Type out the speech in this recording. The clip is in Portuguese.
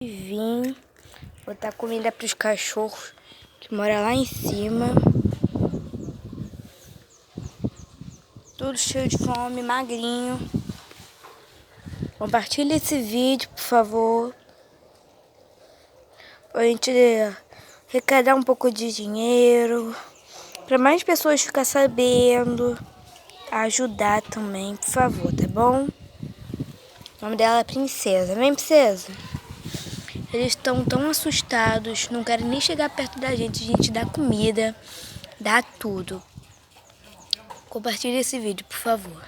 Vim botar comida para os cachorros que moram lá em cima. Tudo cheio de fome, magrinho. Compartilha esse vídeo, por favor. Pra gente arrecadar um pouco de dinheiro. Para mais pessoas ficarem sabendo. Ajudar também, por favor, tá bom? O nome dela é Princesa. Vem, Princesa. Eles estão tão assustados, não querem nem chegar perto da gente. A gente dá comida, dá tudo. Compartilhe esse vídeo, por favor.